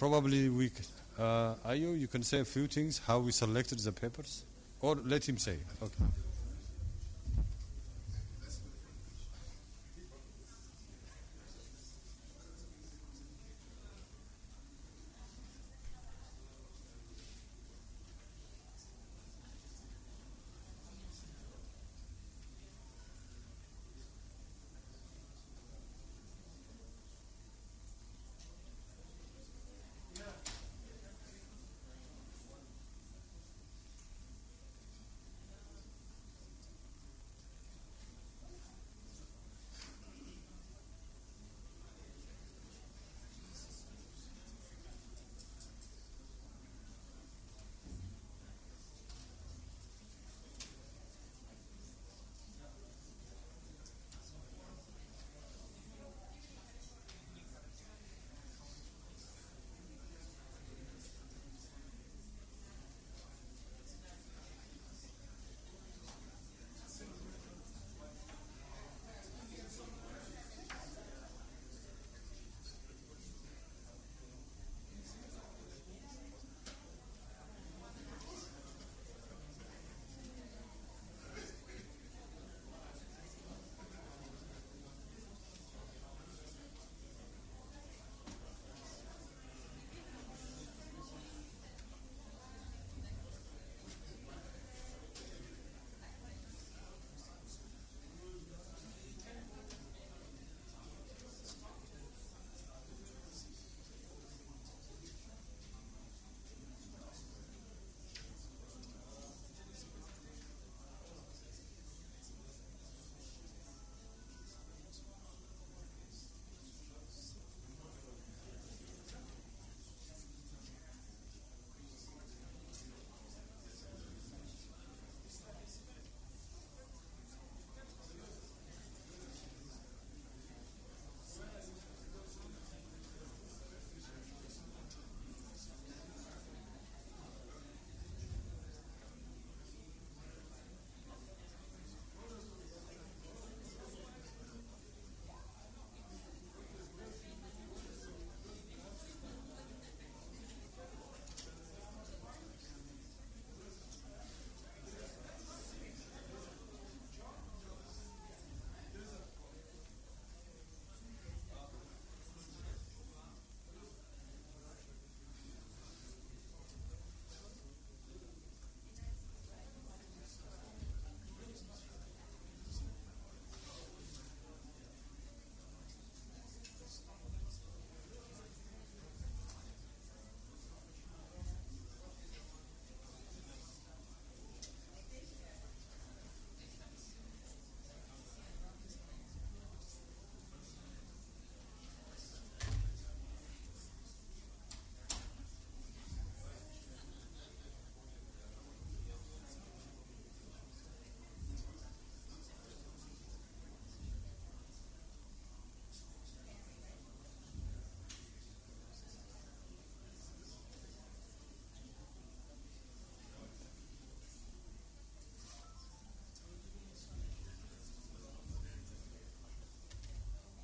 Probably Ayo, you can say a few things, how we selected the papers? Or let him say. Okay.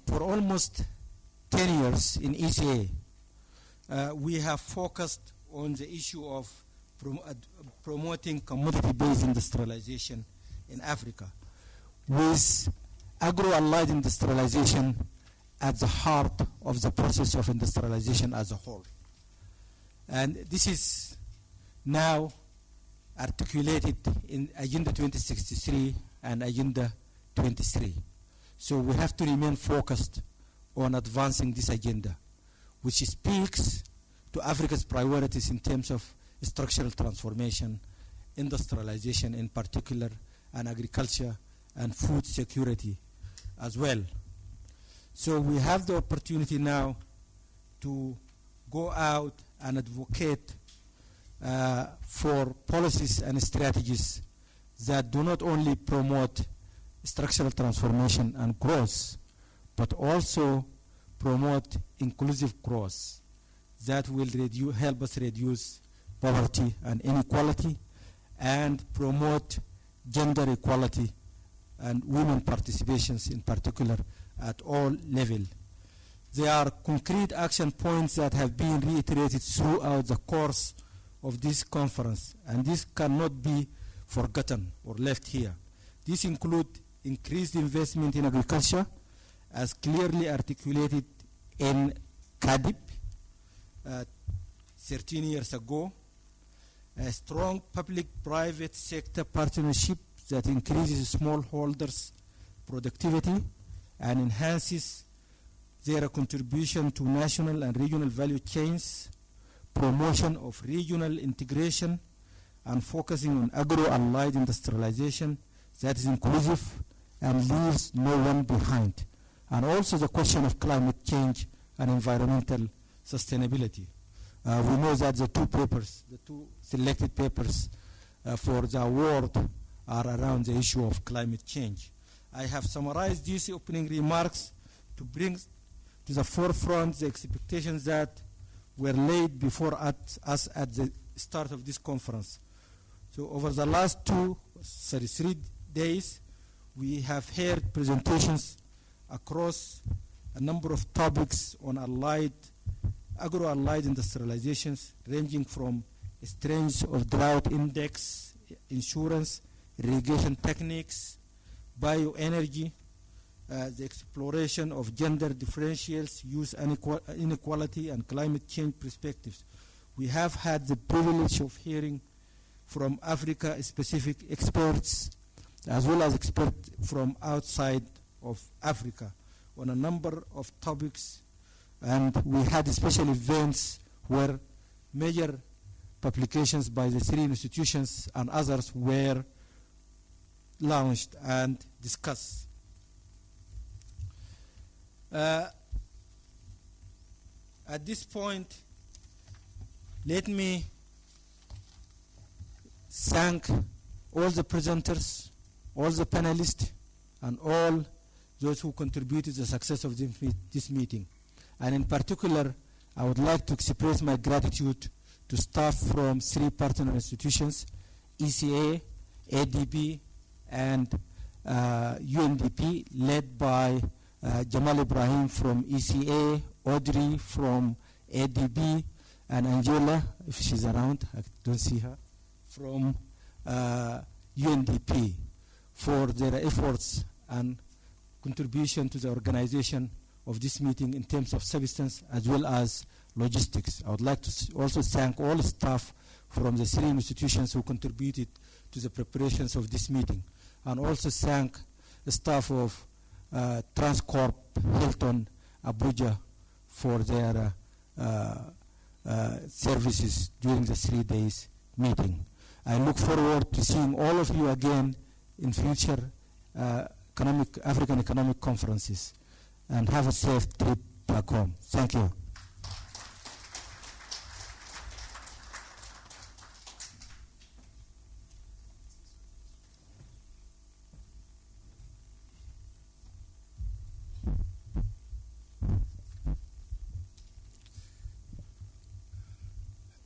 For almost 10 years in ECA, we have focused on the issue of promoting commodity-based industrialization in Africa, with agro-allied industrialization at the heart of the process of industrialization as a whole. And this is now articulated in Agenda 2063 and Agenda 23. So we have to remain focused on advancing this agenda, which speaks to Africa's priorities in terms of structural transformation, industrialization in particular, and agriculture and food security as well. So we have the opportunity now to go out and advocate for policies and strategies that do not only promote structural transformation and growth, but also promote inclusive growth that will help us reduce poverty and inequality and promote gender equality and women participations in particular at all levels. There are concrete action points that have been reiterated throughout the course of this conference, and this cannot be forgotten or left here. These include increased investment in agriculture, as clearly articulated in CADIP 13 years ago, a strong public-private sector partnership that increases smallholders' productivity and enhances their contribution to national and regional value chains, promotion of regional integration, and focusing on agro-allied industrialization that is inclusive and leaves no one behind, and also the question of climate change and environmental sustainability. We know that the two selected papers for the award are around the issue of climate change. I have summarized these opening remarks to bring to the forefront the expectations that were laid before us at the start of this conference. So over the last 3 days, we have heard presentations across a number of topics on agro-allied industrializations, ranging from strengths of drought index, insurance, irrigation techniques, bioenergy, the exploration of gender differentials, youth inequality, and climate change perspectives. We have had the privilege of hearing from Africa-specific experts, as well as experts from outside of Africa on a number of topics, and we had special events where major publications by the 3 institutions and others were launched and discussed. At this point, let me thank all the presenters, all the panelists, and all those who contributed to the success of this meeting. And in particular, I would like to express my gratitude to staff from 3 partner institutions, ECA, ADB, and UNDP, led by Jamal Ibrahim from ECA, Audrey from ADB, and Angela, if she's around, I don't see her, from UNDP, for their efforts and contribution to the organization of this meeting in terms of substance as well as logistics. I would like to also thank all staff from the 3 institutions who contributed to the preparations of this meeting, and also thank the staff of Transcorp Hilton Abuja for their services during the 3 days meeting. I look forward to seeing all of you again in future African economic conferences, and have a safe trip back home. Thank you.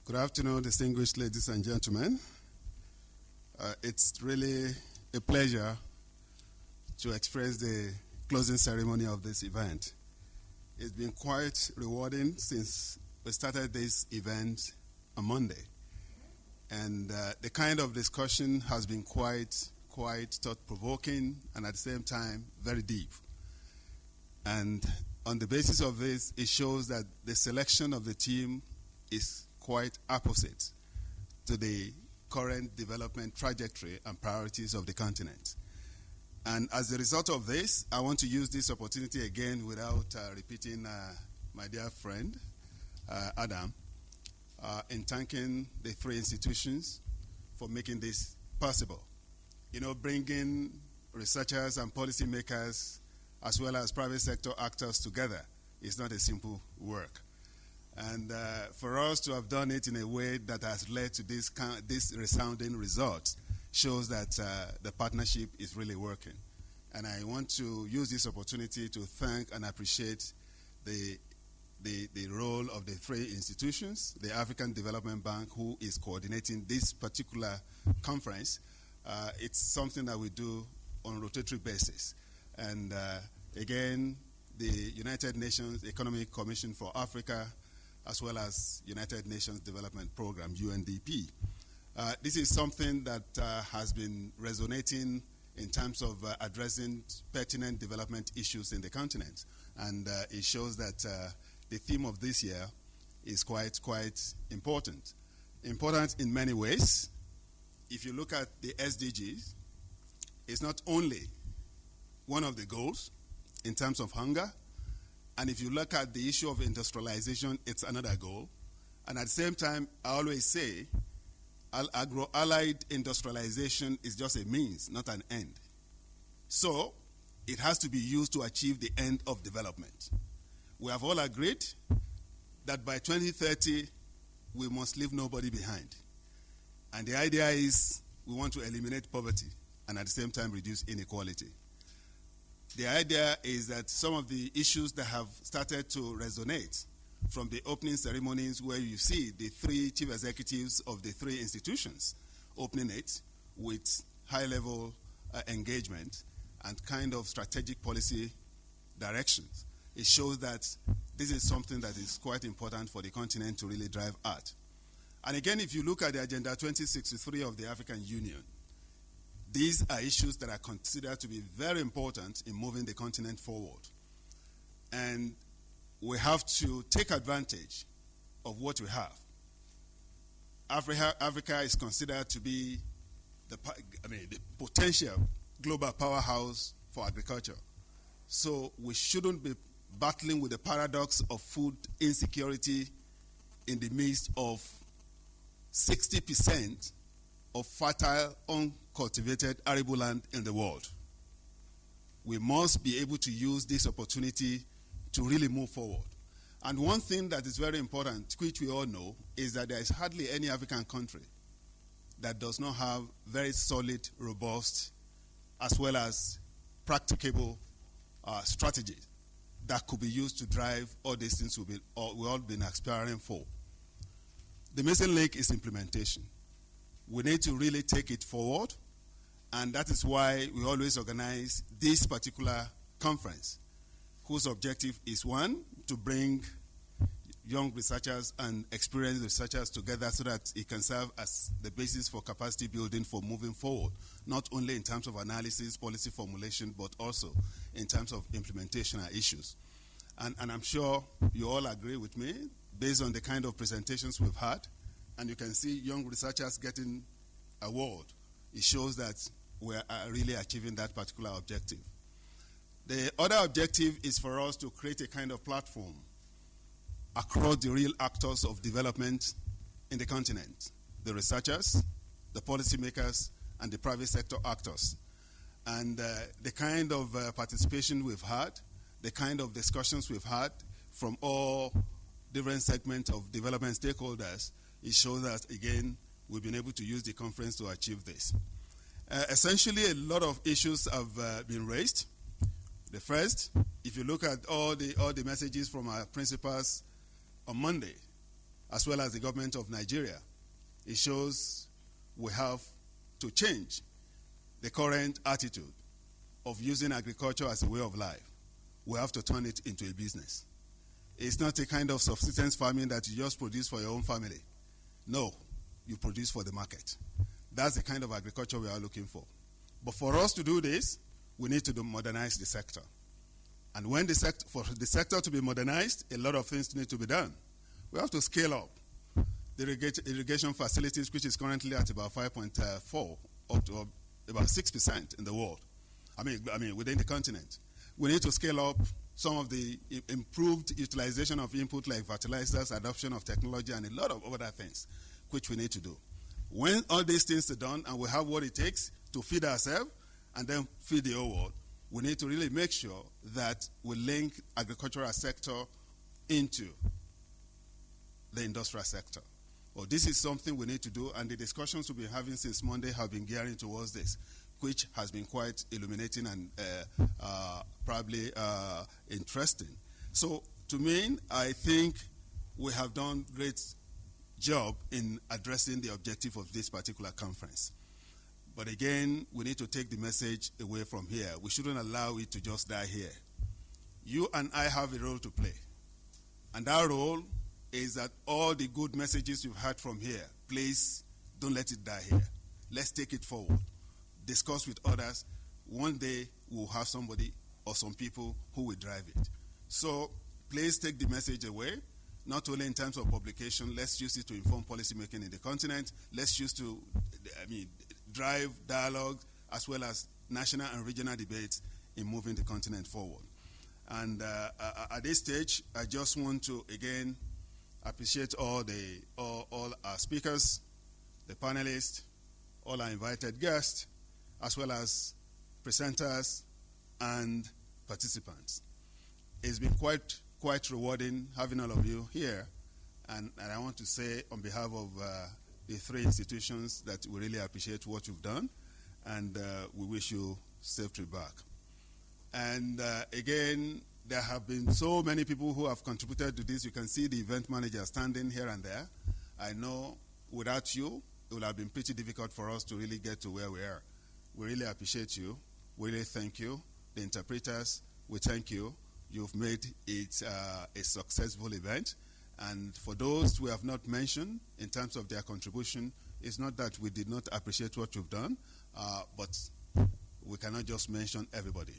Good afternoon, distinguished ladies and gentlemen. It's really a pleasure to express the closing ceremony of this event. It's been quite rewarding since we started this event on Monday. And the kind of discussion has been quite thought-provoking and at the same time very deep. And on the basis of this, it shows that the selection of the team is quite opposite to the current development trajectory and priorities of the continent. And as a result of this, I want to use this opportunity again without repeating my dear friend, Adam, in thanking the 3 institutions for making this possible. You know, bringing researchers and policymakers as well as private sector actors together is not a simple work. And for us to have done it in a way that has led to this resounding result shows that the partnership is really working. And I want to use this opportunity to thank and appreciate the role of the 3 institutions, the African Development Bank, who is coordinating this particular conference. It's something that we do on a rotatory basis. And again, the United Nations Economic Commission for Africa, as well as United Nations Development Program, UNDP. This is something that has been resonating in terms of addressing pertinent development issues in the continent. And it shows that the theme of this year is quite important. Important in many ways. If you look at the SDGs, it's not only one of the goals in terms of hunger, and if you look at the issue of industrialization, it's another goal. And at the same time, I always say, agro-allied industrialization is just a means, not an end. So, it has to be used to achieve the end of development. We have all agreed that by 2030, we must leave nobody behind. And the idea is we want to eliminate poverty and at the same time reduce inequality. The idea is that some of the issues that have started to resonate from the opening ceremonies, where you see the three chief executives of the three institutions opening it with high-level engagement and kind of strategic policy directions. It shows that this is something that is quite important for the continent to really drive at. And again, if you look at the Agenda 2063 of the African Union, these are issues that are considered to be very important in moving the continent forward. And we have to take advantage of what we have. Africa is considered to be the potential global powerhouse for agriculture. So we shouldn't be battling with the paradox of food insecurity in the midst of 60% of fertile, uncultivated arable land in the world. We must be able to use this opportunity to really move forward. And one thing that is very important, which we all know, is that there is hardly any African country that does not have very solid, robust, as well as practicable strategies that could be used to drive all these things we've all been aspiring for. The missing link is implementation. We need to really take it forward, and that is why we always organize this particular conference, whose objective is, one, to bring young researchers and experienced researchers together so that it can serve as the basis for capacity building for moving forward, not only in terms of analysis, policy formulation, but also in terms of implementation issues. And I'm sure you all agree with me, based on the kind of presentations we've had, and you can see young researchers getting award. It shows that we're really achieving that particular objective. The other objective is for us to create a kind of platform across the real actors of development in the continent, the researchers, the policymakers, and the private sector actors. And the kind of participation we've had, the kind of discussions we've had from all different segments of development stakeholders, it shows that, again, we've been able to use the conference to achieve this. Essentially, a lot of issues have been raised. The first, if you look at all the messages from our principals on Monday, as well as the government of Nigeria, it shows we have to change the current attitude of using agriculture as a way of life. We have to turn it into a business. It's not a kind of subsistence farming that you just produce for your own family. No, you produce for the market. That's the kind of agriculture we are looking for. But for us to do this, we need to modernize the sector. And when for the sector to be modernized, a lot of things need to be done. We have to scale up the irrigation facilities, which is currently at about 5.4, up to about 6% in the world. I mean, within the continent. We need to scale up some of the improved utilization of input like fertilizers, adoption of technology, and a lot of other things, which we need to do. When all these things are done and we have what it takes to feed ourselves and then feed the whole world, we need to really make sure that we link agricultural sector into the industrial sector. Well, this is something we need to do, and the discussions we've been having since Monday have been gearing towards this, which has been quite illuminating and probably interesting. So, to me, I think we have done a great job in addressing the objective of this particular conference. But again, we need to take the message away from here. We shouldn't allow it to just die here. you and I have a role to play. And that role is that all the good messages you've heard from here, please don't let it die here. Let's take it forward. Discuss with others. One day we'll have somebody or some people who will drive it. So please take the message away, not only in terms of publication. Let's use it to inform policy making in the continent. Let's use to, drive dialogue as well as national and regional debates in moving the continent forward. And at this stage, I just want to again appreciate all our speakers, the panelists, all our invited guests, as well as presenters and participants. It's been quite rewarding having all of you here, and I want to say on behalf of the three institutions that we really appreciate what you've done, and we wish you safe trip back. And again, there have been so many people who have contributed to this. You can see the event manager standing here and there. I know without you, it would have been pretty difficult for us to really get to where we are. We really appreciate you. We really thank you. The interpreters, we thank you. You've made it a successful event. And for those we have not mentioned in terms of their contribution, it's not that we did not appreciate what you've done, but we cannot just mention everybody.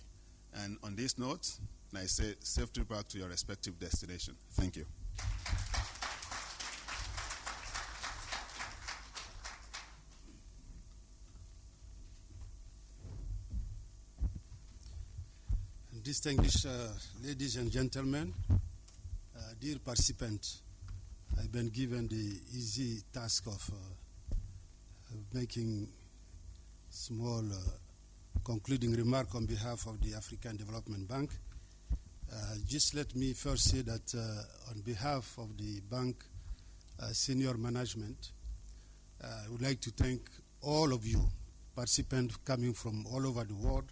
And on this note, I say safe trip back to your respective destination. Thank you. Distinguished ladies and gentlemen, dear participants, I've been given the easy task of making small concluding remark on behalf of the African Development Bank. Just let me first say that on behalf of the bank senior management, I would like to thank all of you participants coming from all over the world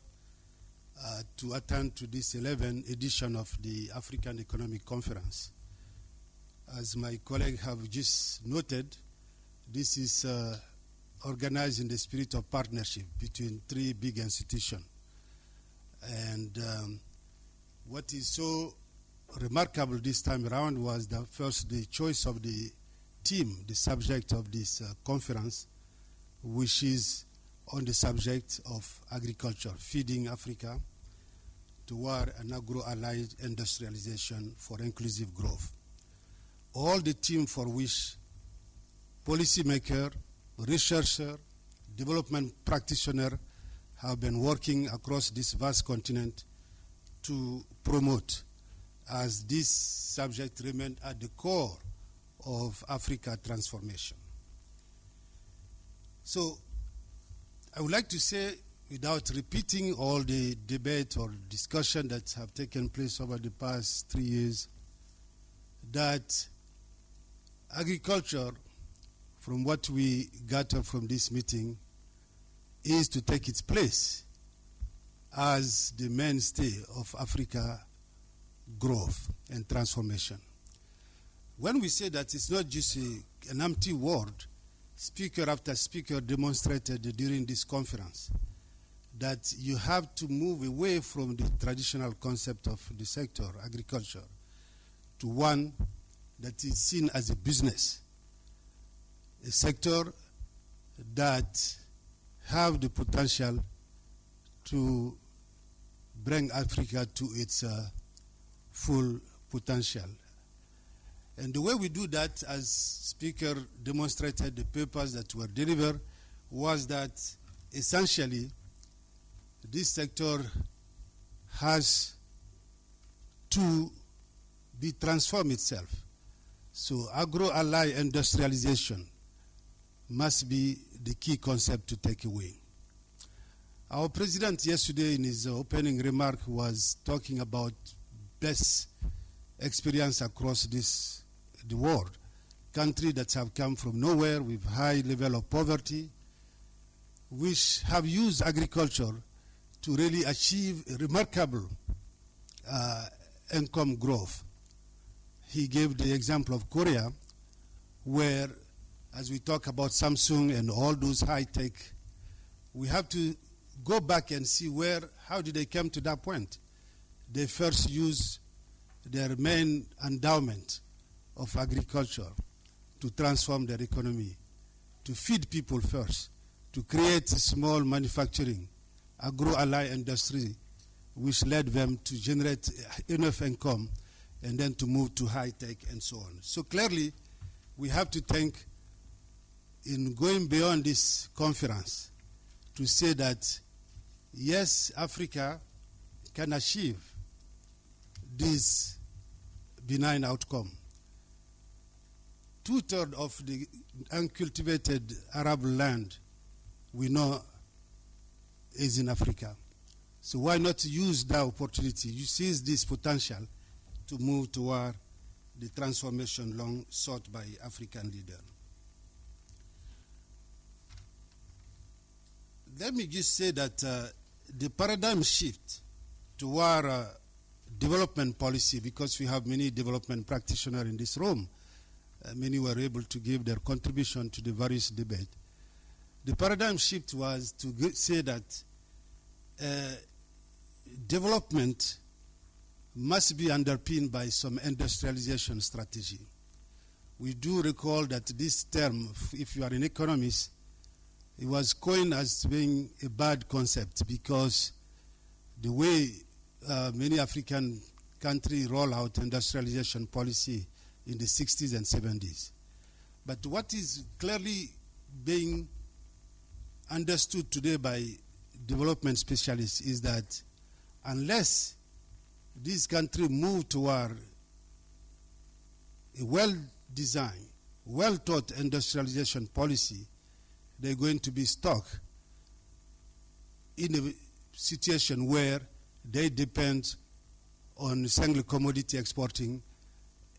to attend to this 11th edition of the African Economic Conference. As my colleague have just noted, this is organized in the spirit of partnership between three big institutions. And what is so remarkable this time around was that first the choice of the theme, the subject of this conference, which is on the subject of agriculture, feeding Africa toward an agro-allied industrialization for inclusive growth. All the team for which policymaker, researcher, development practitioner have been working across this vast continent to promote, as this subject remained at the core of Africa transformation. So I would like to say, without repeating all the debate or discussion that have taken place over the past 3 years, that agriculture, from what we gather from this meeting, is to take its place as the mainstay of Africa growth and transformation. When we say that, it's not just an empty word. Speaker after speaker demonstrated during this conference that you have to move away from the traditional concept of the sector, agriculture, to one that is seen as a business, a sector that have the potential to bring Africa to its full potential. And the way we do that, as Speaker demonstrated the papers that were delivered, was that essentially this sector has to be transformed itself. So agro-ally industrialization must be the key concept to take away. Our president yesterday in his opening remark was talking about best experience across the world. Countries that have come from nowhere with high level of poverty, which have used agriculture to really achieve remarkable income growth. He gave the example of Korea, where, as we talk about Samsung and all those high-tech, we have to go back and see how did they come to that point. they first use their main endowment of agriculture to transform their economy, to feed people first, to create small manufacturing, agro-ally industry, which led them to generate enough income and then to move to high-tech and so on. So clearly, we have to think in going beyond this conference to say that, yes, Africa can achieve this benign outcome. 2/3 of the uncultivated arable land we know is in Africa. So why not use that opportunity, you seize this potential to move toward the transformation long sought by African leaders. Let me just say that the paradigm shift toward development policy, because we have many development practitioners in this room, many were able to give their contribution to the various debates. The paradigm shift was to say that development must be underpinned by some industrialization strategy. We do recall that this term, if you are an economist, it was coined as being a bad concept because the way many African countries roll out industrialization policy in the 60s and 70s. But what is clearly being understood today by development specialists is that unless this country move toward a well-designed, well-thought industrialization policy, they're going to be stuck in a situation where they depend on single commodity exporting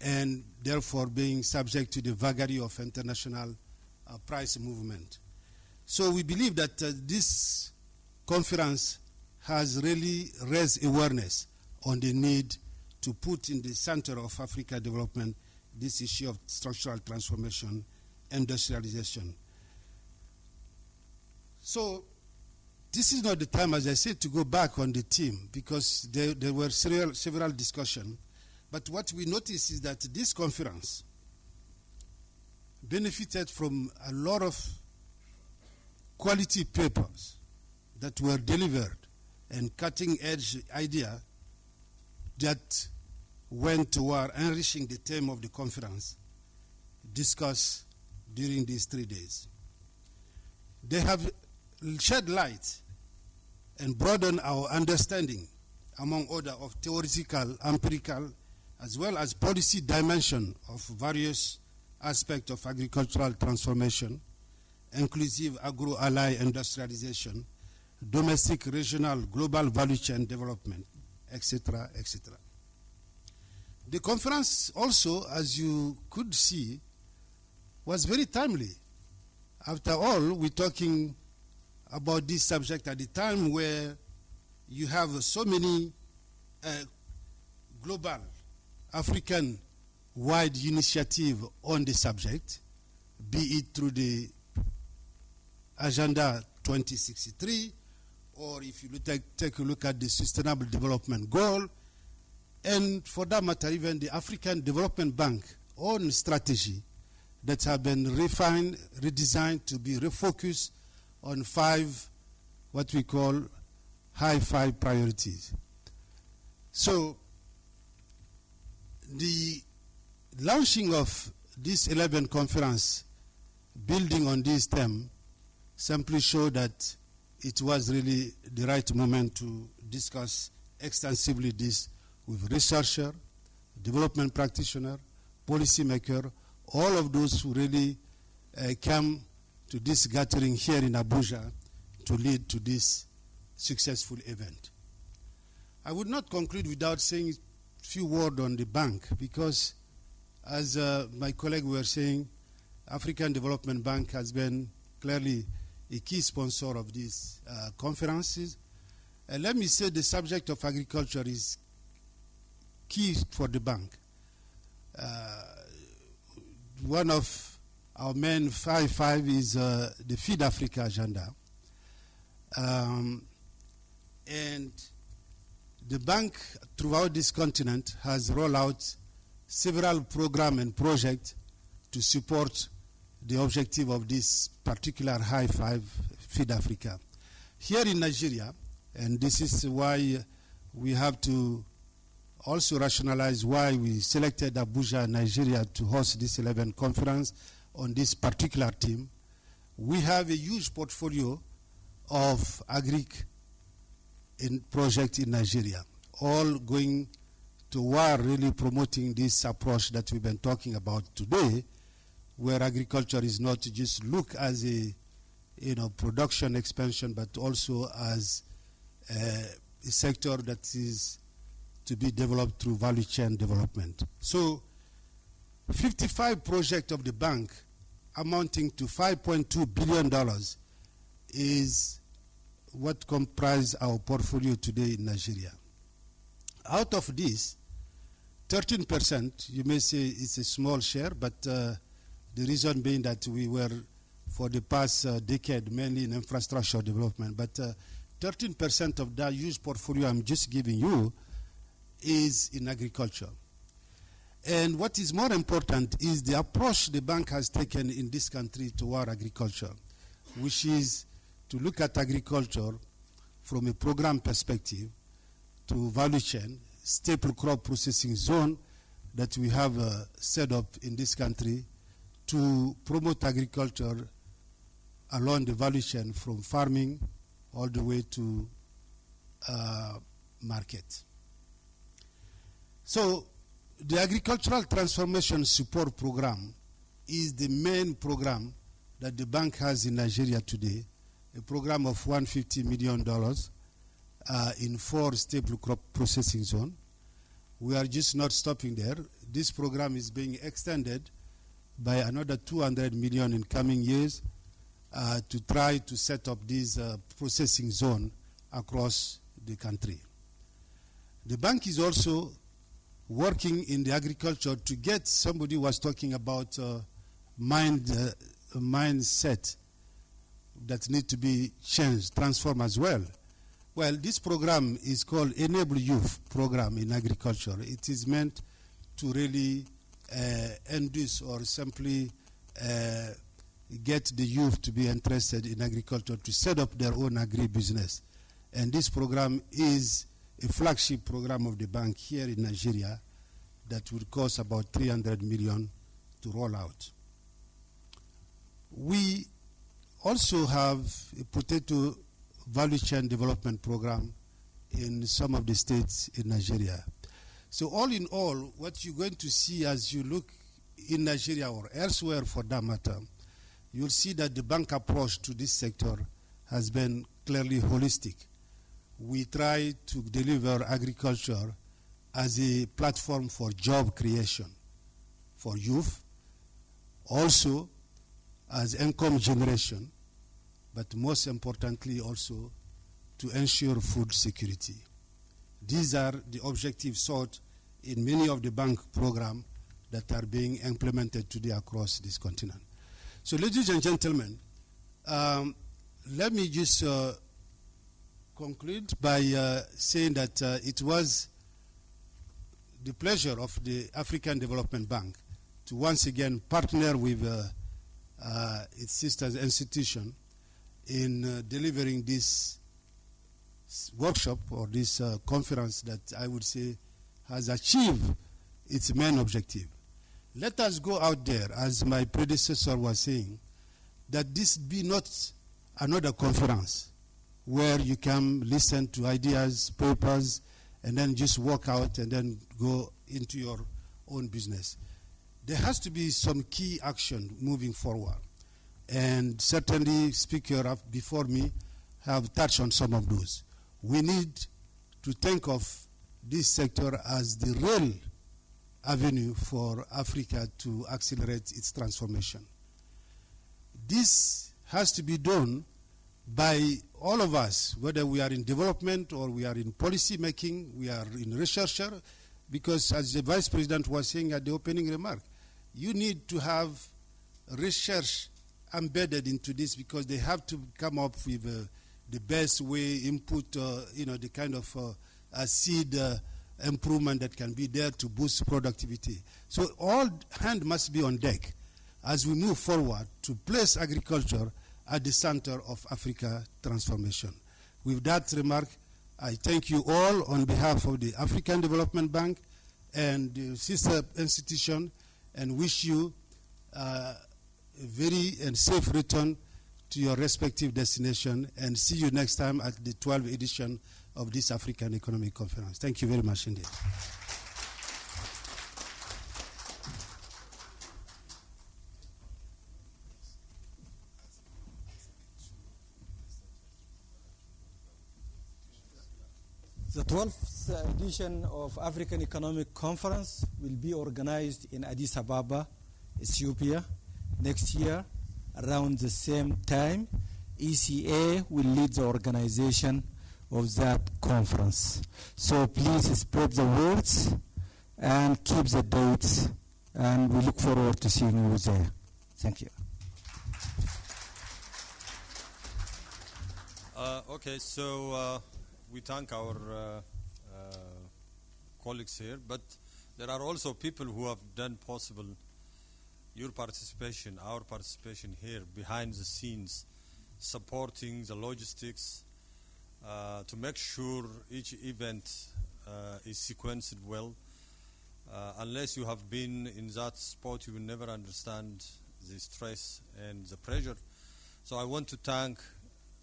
and therefore being subject to the vagary of international price movement. So we believe that this conference has really raised awareness on the need to put in the center of Africa development this issue of structural transformation, industrialization. So this is not the time, as I said, to go back on the theme because there were several discussions. But what we notice is that this conference benefited from a lot of quality papers that were delivered and cutting-edge idea that went toward enriching the theme of the conference discussed during these 3 days. They have shed light and broadened our understanding, among other, of theoretical, empirical, as well as policy dimension of various aspects of agricultural transformation, inclusive agro-ally industrialization, domestic, regional, global value chain development, etc., etc. The conference also, as you could see, was very timely. After all, we're talking about this subject at a time where you have so many global African-wide initiative on the subject, be it through the Agenda 2063, or if you take a look at the Sustainable Development Goal, and for that matter, even the African Development Bank own strategy that have been refined, redesigned to be refocused on 5, what we call high 5 priorities. So the launching of this 11th conference, building on this theme, simply showed that it was really the right moment to discuss extensively this with researcher, development practitioner, policymaker, all of those who really came to this gathering here in Abuja to lead to this successful event. I would not conclude without saying a few words on the bank because, as my colleague were saying, African Development Bank has been clearly a key sponsor of these conferences. And let me say the subject of agriculture is key for the bank. One of our main 5 is the Feed Africa agenda. And The bank throughout this continent has rolled out several programs and projects to support the objective of this particular high five, Feed Africa. Here in Nigeria, and this is why we have to also rationalize why we selected Abuja, Nigeria, to host this 11th conference on this particular theme. We have a huge portfolio of agric projects in Nigeria, all going toward really promoting this approach that we've been talking about today, where agriculture is not just look as a production expansion, but also as a sector that is to be developed through value chain development. So 55 projects of the bank amounting to $5.2 billion is what comprise our portfolio today in Nigeria. Out of this, 13%, you may say it's a small share, but the reason being that we were, for the past decade, mainly in infrastructure development. But 13% of that huge portfolio I'm just giving you is in agriculture. And what is more important is the approach the bank has taken in this country toward agriculture, which is to look at agriculture from a program perspective to value chain, staple crop processing zone that we have set up in this country to promote agriculture along the value chain from farming all the way to market. So the Agricultural Transformation Support Program is the main program that the bank has in Nigeria today, a program of $150 million in 4 staple crop processing zones. We are just not stopping there. This program is being extended by another $200 million in coming years to try to set up this processing zone across the country. The bank is also working in the agriculture to get, somebody was talking about mindset that need to be changed, transformed as well. Well, this program is called Enable Youth Program in Agriculture. It is meant to really induce or simply get the youth to be interested in agriculture, to set up their own agri-business. And this program is a flagship program of the bank here in Nigeria that would cost about $300 million to roll out. We also have a potato value chain development program in some of the states in Nigeria. So all in all, what you're going to see as you look in Nigeria or elsewhere for that matter, you'll see that the bank approach to this sector has been clearly holistic. We try to deliver agriculture as a platform for job creation for youth, also as income generation, but most importantly also to ensure food security. These are the objectives sought in many of the bank programs that are being implemented today across this continent. So ladies and gentlemen, let me just conclude by saying that it was the pleasure of the African Development Bank to once again partner with its sister institution in delivering this workshop or this conference that I would say has achieved its main objective. Let us go out there, as my predecessor was saying, that this be not another conference where you can listen to ideas, papers, and then just walk out and then go into your own business. There has to be some key action moving forward. And certainly speakers before me have touched on some of those. We need to think of this sector as the real avenue for Africa to accelerate its transformation. This has to be done by all of us, whether we are in development or we are in policy making, we are in researcher, because as the Vice President was saying at the opening remark, you need to have research embedded into this because they have to come up with the best way, input, the kind of see the improvement that can be there to boost productivity. So all hands must be on deck as we move forward to place agriculture at the center of Africa transformation. With that remark, I thank you all on behalf of the African Development Bank and the sister institution, and wish you a very and safe return to your respective destination, and see you next time at the 12th edition of this African Economic Conference. Thank you very much indeed. The 12th edition of African Economic Conference will be organized in Addis Ababa, Ethiopia, next year around the same time. ECA will lead the organization of that conference. So please spread the words and keep the dates, and we look forward to seeing you there. Thank you. Okay, so we thank our colleagues here, but there are also people who have done possible your participation, our participation here behind the scenes, supporting the logistics to make sure each event is sequenced well. Unless you have been in that spot, you will never understand the stress and the pressure. So I want to thank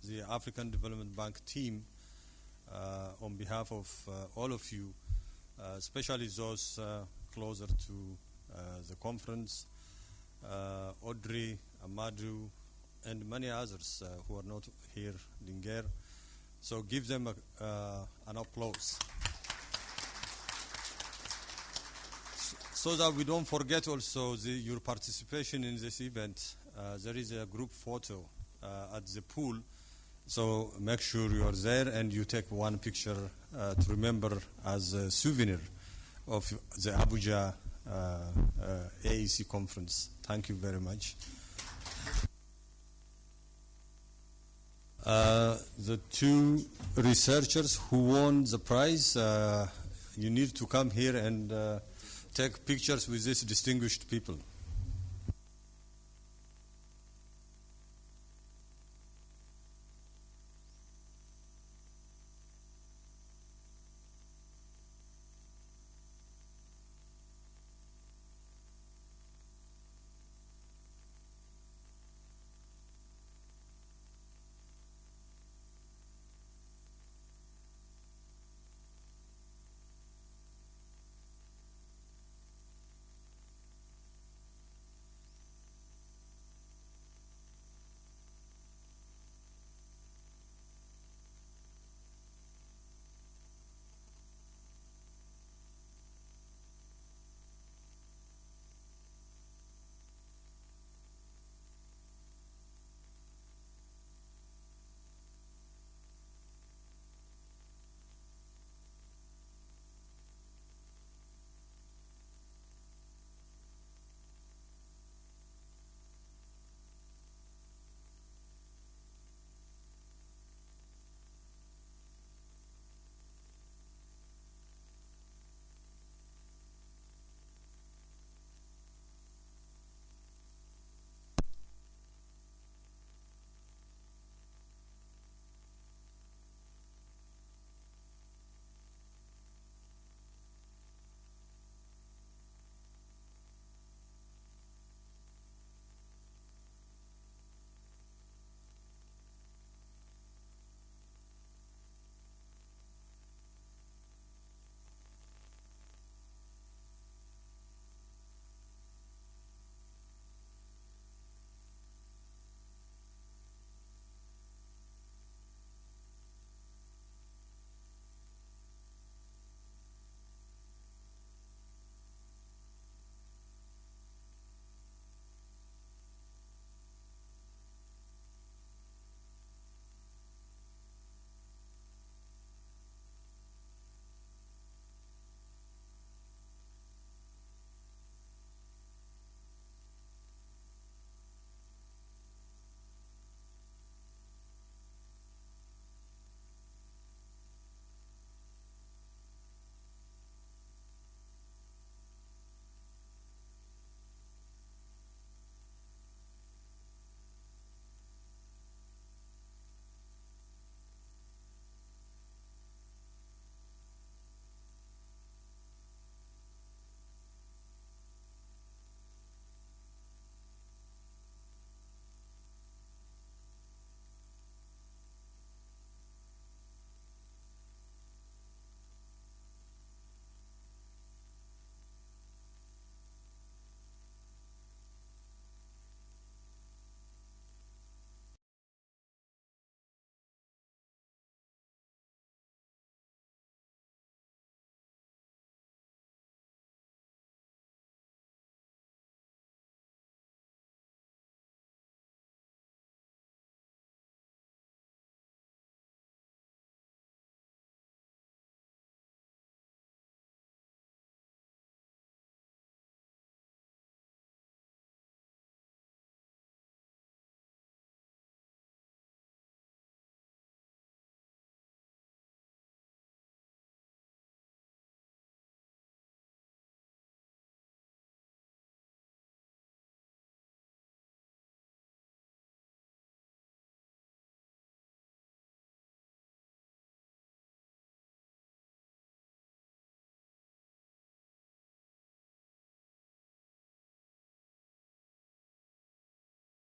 the African Development Bank team on behalf of all of you, especially those closer to the conference, Audrey, Amadou, and many others who are not here, Linger. So give them an applause. So that we don't forget also your participation in this event. There is a group photo at the pool. So make sure you are there and you take one picture to remember as a souvenir of the Abuja AEC conference. Thank you very much. The two researchers who won the prize, you need to come here and take pictures with these distinguished people.